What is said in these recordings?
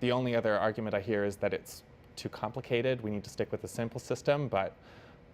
The only other argument I hear is that it's too complicated. We need to stick with the simple system, but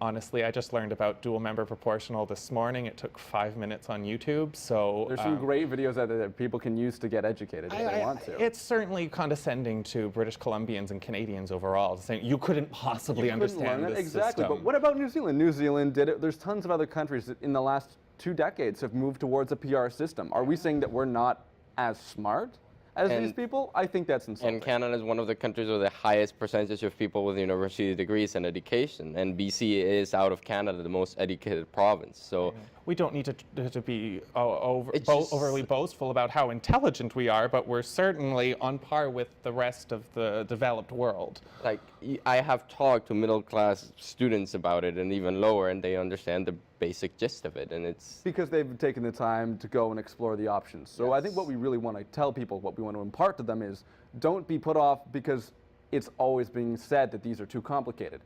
honestly, I just learned about dual member proportional this morning. It took 5 minutes on YouTube, so... There's some great videos out there that people can use to get educated if they want to. It's certainly condescending to British Columbians and Canadians overall, saying you couldn't possibly understand this exactly. system. But what about New Zealand? New Zealand did it. There's tons of other countries that in the last 2 decades have moved towards a PR system. Are we saying that we're not as smart as these people? I think that's insulting. And Canada is one of the countries with the highest percentage of people with university degrees and education. And BC is, out of Canada, the most educated province. So we don't need to be overly boastful about how intelligent we are, but we're certainly on par with the rest of the developed world. Like, I have talked to middle-class students about it and even lower, and they understand the basic gist of it, and it's... Because they've taken the time to go and explore the options. So I think what we really want to tell people, what we want to impart to them is, don't be put off because it's always being said that these are too complicated.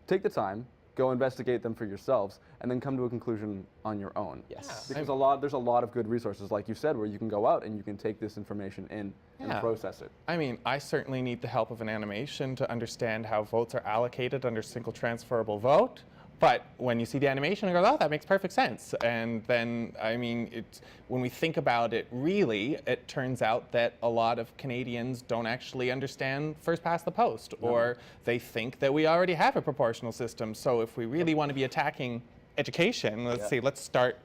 Take the time, go investigate them for yourselves, and then come to a conclusion on your own. Yes. Because there's a lot of good resources, like you said, where you can go out and you can take this information in and process it. I mean, I certainly need the help of an animation to understand how votes are allocated under single transferable vote. But when you see the animation, I go, oh, that makes perfect sense. And then, I mean, when we think about it, really, it turns out that a lot of Canadians don't actually understand first past the post, or they think that we already have a proportional system. So if we really want to be attacking education, let's start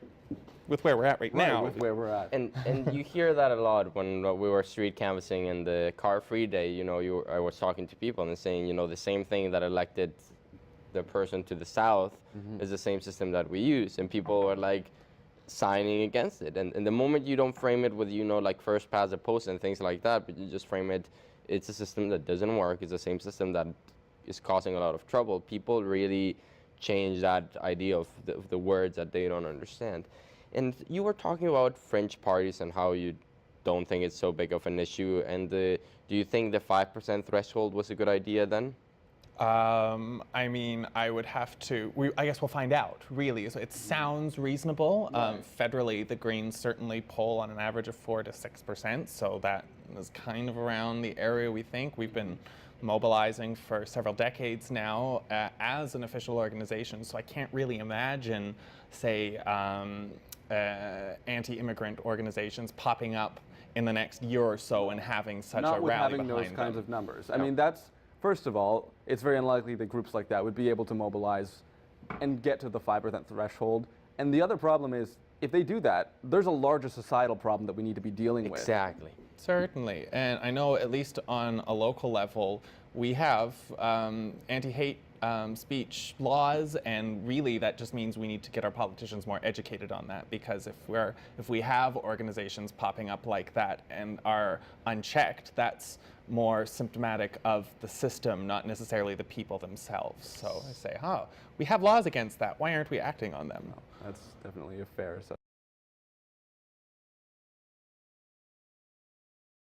with where we're at right now. With where we're at. And you hear that a lot when we were street canvassing in the car-free day. You know, I was talking to people and saying, you know, the same thing that elected the person to the south is the same system that we use, and people are like signing against it. And the moment you don't frame it with, you know, like first past the post and things like that, but you just frame it, it's a system that doesn't work, it's the same system that is causing a lot of trouble, people really change that idea of the words that they don't understand. And you were talking about fringe parties and how you don't think it's so big of an issue, and do you think the 5% threshold was a good idea then? I mean, I would have to, I guess we'll find out, really. So it sounds reasonable. Federally, the Greens certainly poll on an average of 4 to 6%, so that is kind of around the area we think. We've been mobilizing for several decades now as an official organization, so I can't really imagine, say, anti-immigrant organizations popping up in the next year or so and having such a rally behind them. Not with having those kinds of numbers. I mean, first of all, it's very unlikely that groups like that would be able to mobilize and get to the 5% threshold. And the other problem is, if they do that, there's a larger societal problem that we need to be dealing with. Exactly. Certainly. And I know, at least on a local level, we have anti-hate speech laws, and really that just means we need to get our politicians more educated on that, because if we have organizations popping up like that and are unchecked, that's more symptomatic of the system, not necessarily the people themselves. So I say, we have laws against that. Why aren't we acting on them? No, that's definitely a fair assessment.